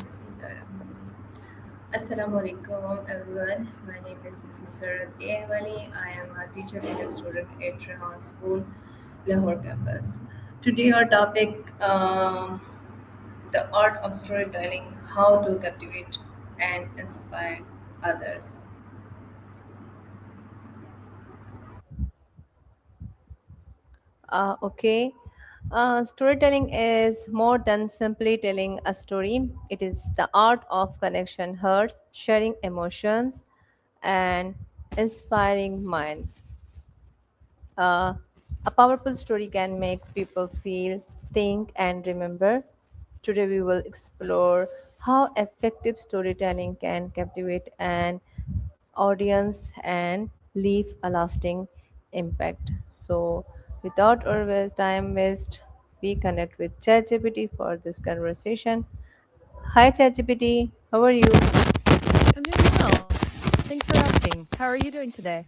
Bismillah. Assalamu alaikum everyone. My name is Ms. Musarat Ehwali. I am a teacher and student at Rehan School, Lahore campus. Today our topic, the art of storytelling, how to captivate and inspire others. Okay. Storytelling is more than simply telling a story. It is the art of connection, hearts, sharing emotions, and inspiring minds. Uh, a powerful story can make people feel, think, and remember. Today, we will explore how effective storytelling can captivate an audience and leave a lasting impact. So, without time waste, we connect with ChatGPT for this conversation. Hi, ChatGPT. How are you? I'm doing well. Thanks for asking. How are you doing today?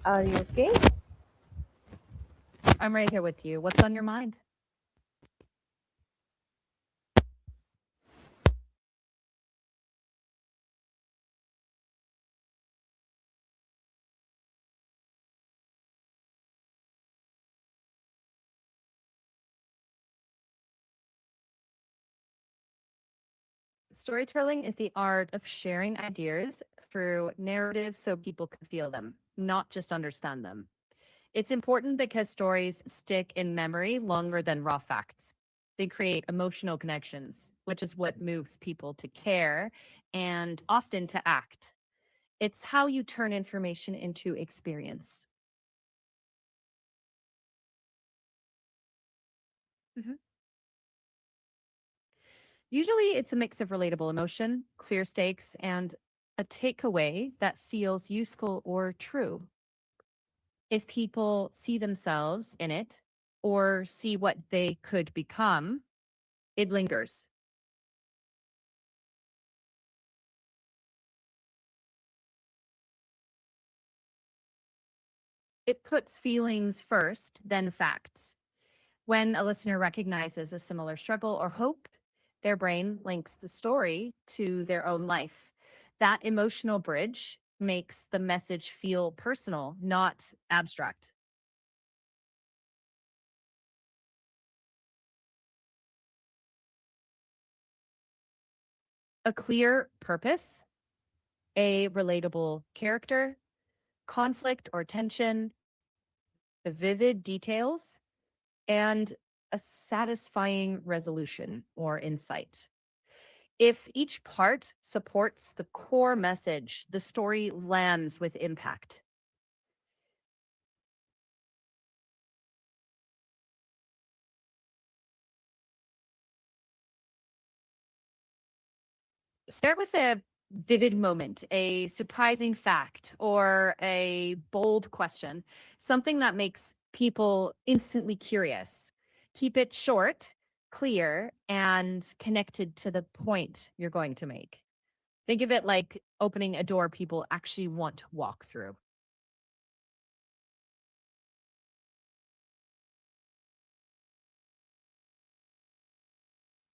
Are you okay? I'm right here with you. What's on your mind? Storytelling is the art of sharing ideas through narratives so people can feel them, not just understand them. It's important because stories stick in memory longer than raw facts. They create emotional connections, which is what moves people to care and often to act. It's how you turn information into experience. Mhm. Usually, it's a mix of relatable emotion, clear stakes, and a takeaway that feels useful or true. If people see themselves in it or see what they could become, it lingers. It puts feelings first, then facts. When a listener recognizes a similar struggle or hope, their brain links the story to their own life. That emotional bridge makes the message feel personal, not abstract. A clear purpose, a relatable character, conflict or tension, vivid details, and a satisfying resolution or insight. If each part supports the core message, the story lands with impact. Start with a vivid moment, a surprising fact, or a bold question, something that makes people instantly curious. Keep it short, clear, and connected to the point you're going to make. Think of it like opening a door people actually want to walk through.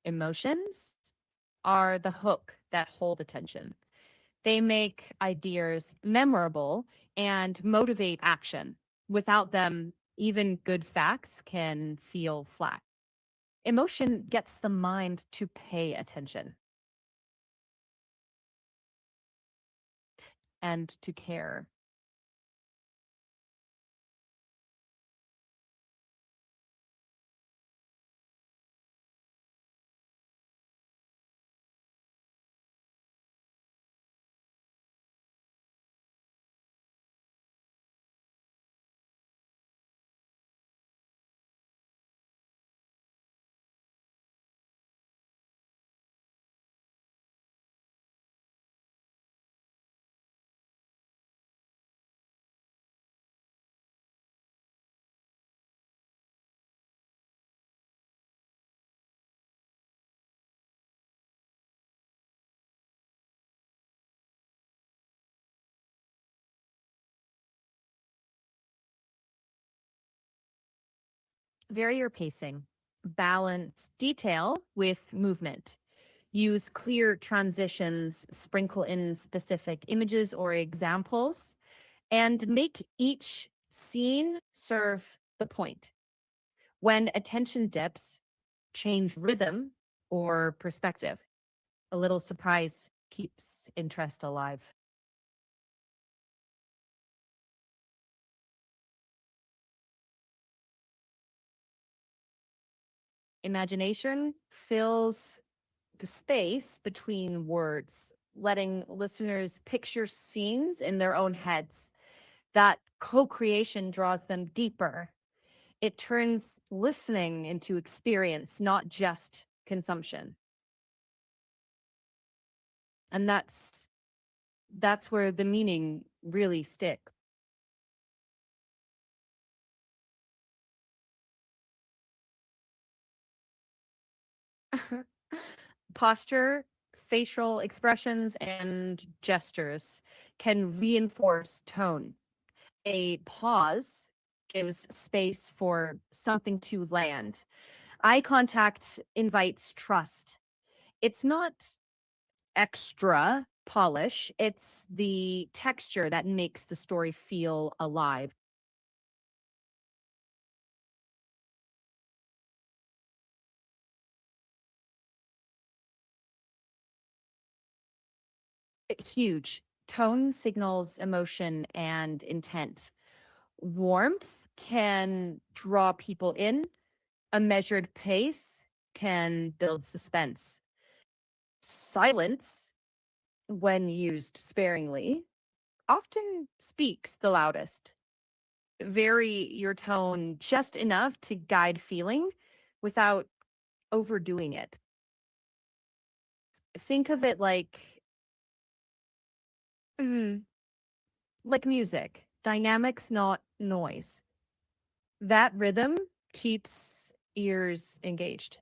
Emotions are the hook that hold attention. They make ideas memorable and motivate action. Without them, even good facts can feel flat. Emotion gets the mind to pay attention and to care. Vary your pacing. balance detail with movement. Use clear transitions, sprinkle in specific images or examples, and make each scene serve the point. When attention dips, change rhythm or perspective. A little surprise keeps interest alive. Imagination fills the space between words, letting listeners picture scenes in their own heads. That co creation draws them deeper. It turns listening into experience, not just consumption. And that's where the meaning really sticks. Posture, facial expressions, and gestures can reinforce tone. A pause gives space for something to land. Eye contact invites trust. It's not extra polish, it's the texture that makes the story feel alive. Huge. Tone signals emotion and intent. Warmth can draw people in, a measured pace can build suspense. Silence, when used sparingly, often speaks the loudest. Vary your tone just enough to guide feeling without overdoing it. Think of it mm, like music, dynamics, not noise. That rhythm keeps ears engaged.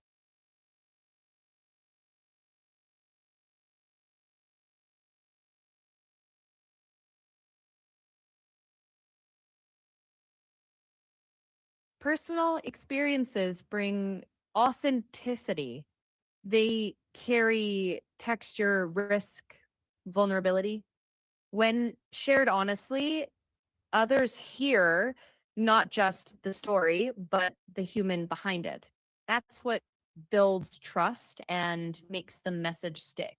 Personal experiences bring authenticity. They carry texture, risk, vulnerability. When shared honestly, others hear not just the story, but the human behind it. That's what builds trust and makes the message stick.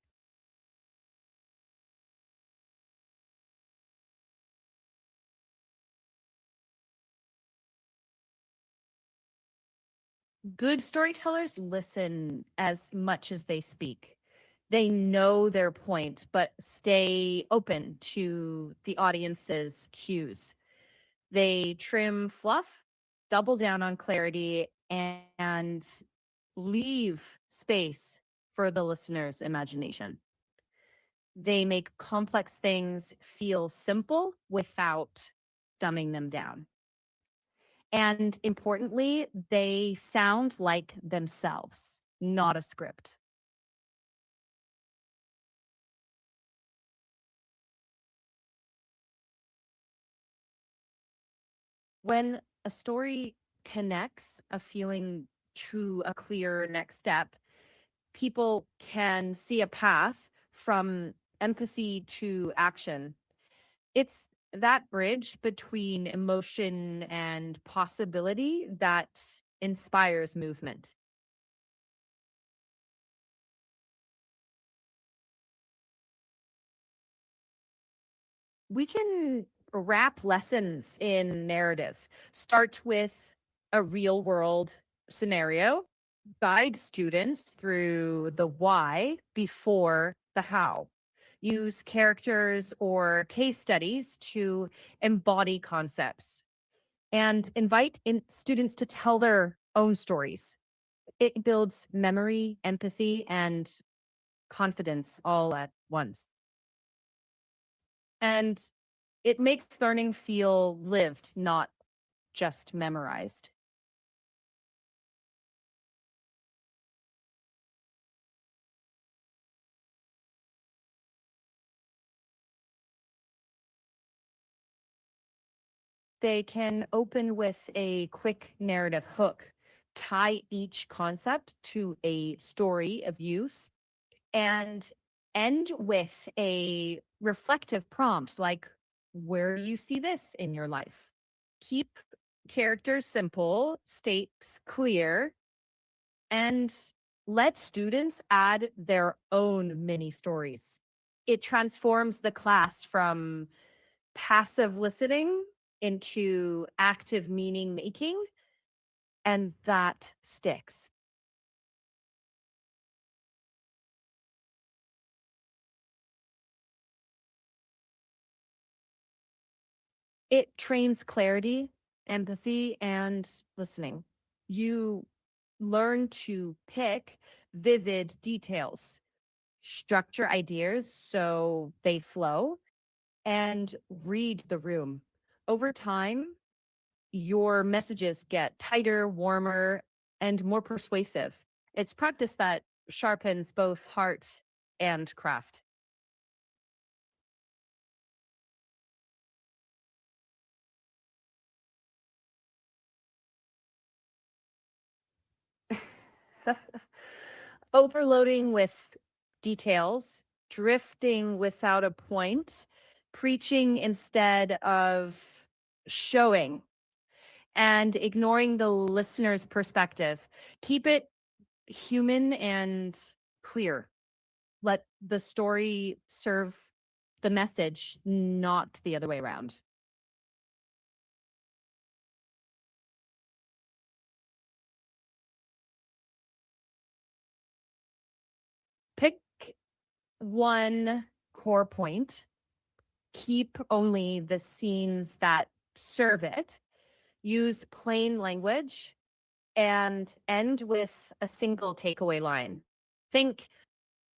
Good storytellers listen as much as they speak. They know their point, but stay open to the audience's cues. They trim fluff, double down on clarity, and leave space for the listener's imagination. They make complex things feel simple without dumbing them down. And importantly, they sound like themselves, not a script. When a story connects a feeling to a clear next step, people can see a path from empathy to action. It's that bridge between emotion and possibility that inspires movement. We can wrap lessons in narrative. Start with a real world scenario, guide students through the why before the how. Use characters or case studies to embody concepts and invite students to tell their own stories. It builds memory, empathy, and confidence all at once. And it makes learning feel lived, not just memorized. They can open with a quick narrative hook, tie each concept to a story of use, and end with a reflective prompt like, where do you see this in your life? Keep characters simple, stakes clear, and let students add their own mini stories. It transforms the class from passive listening into active meaning making, and that sticks. It trains clarity, empathy, and listening. You learn to pick vivid details, structure ideas so they flow, and read the room. Over time, your messages get tighter, warmer, and more persuasive. It's practice that sharpens both heart and craft. Overloading with details, drifting without a point, preaching instead of showing, and ignoring the listener's perspective. Keep it human and clear. Let the story serve the message, not the other way around. Pick one core point, keep only the scenes that serve it, use plain language, and end with a single takeaway line. Think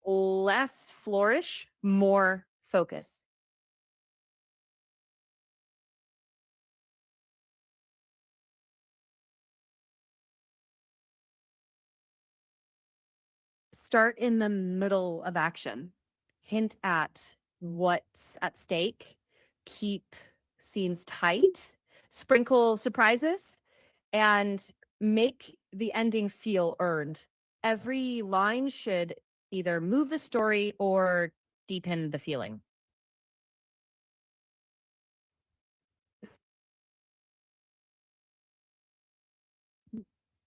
less flourish, more focus. Start in the middle of action. Hint at what's at stake. Keep scenes tight. Sprinkle surprises and make the ending feel earned. Every line should either move the story or deepen the feeling.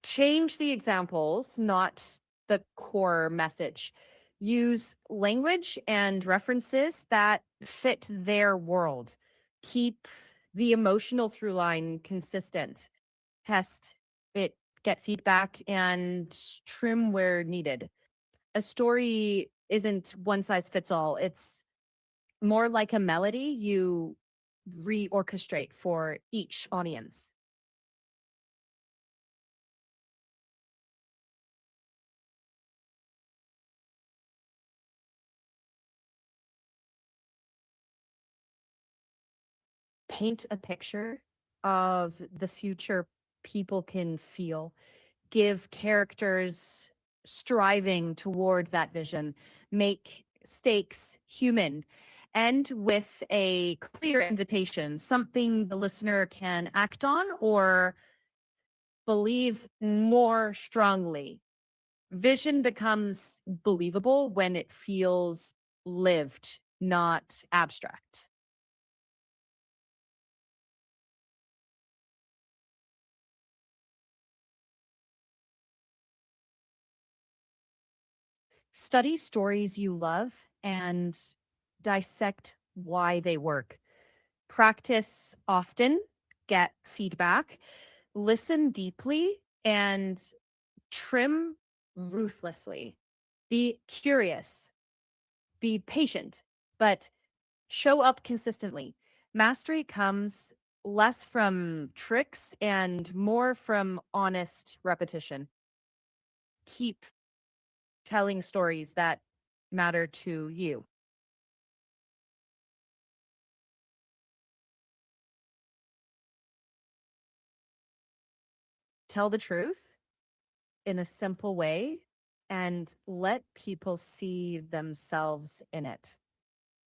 Change the examples, not the core message. Use language and references that fit their world. Keep the emotional through line consistent. Test it, get feedback, and trim where needed. A story isn't one size fits all. It's more like a melody you reorchestrate for each audience. Paint a picture of the future people can feel. Give characters striving toward that vision. Make stakes human. End with a clear invitation, something the listener can act on or believe more strongly. Vision becomes believable when it feels lived, not abstract. Study stories you love and dissect why they work. Practice often, get feedback, listen deeply, and trim ruthlessly. Be curious, be patient, but show up consistently. Mastery comes less from tricks and more from honest repetition. Keep telling stories that matter to you. Tell the truth in a simple way and let people see themselves in it.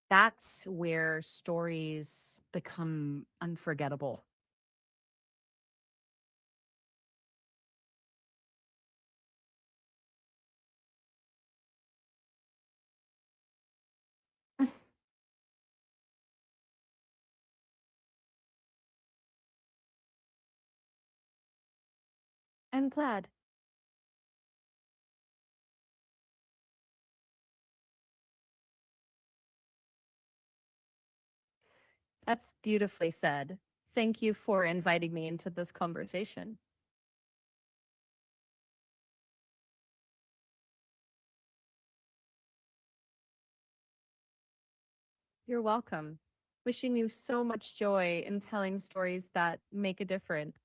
That's where stories become unforgettable. I'm glad. That's beautifully said. Thank you for inviting me into this conversation. You're welcome. Wishing you so much joy in telling stories that make a difference.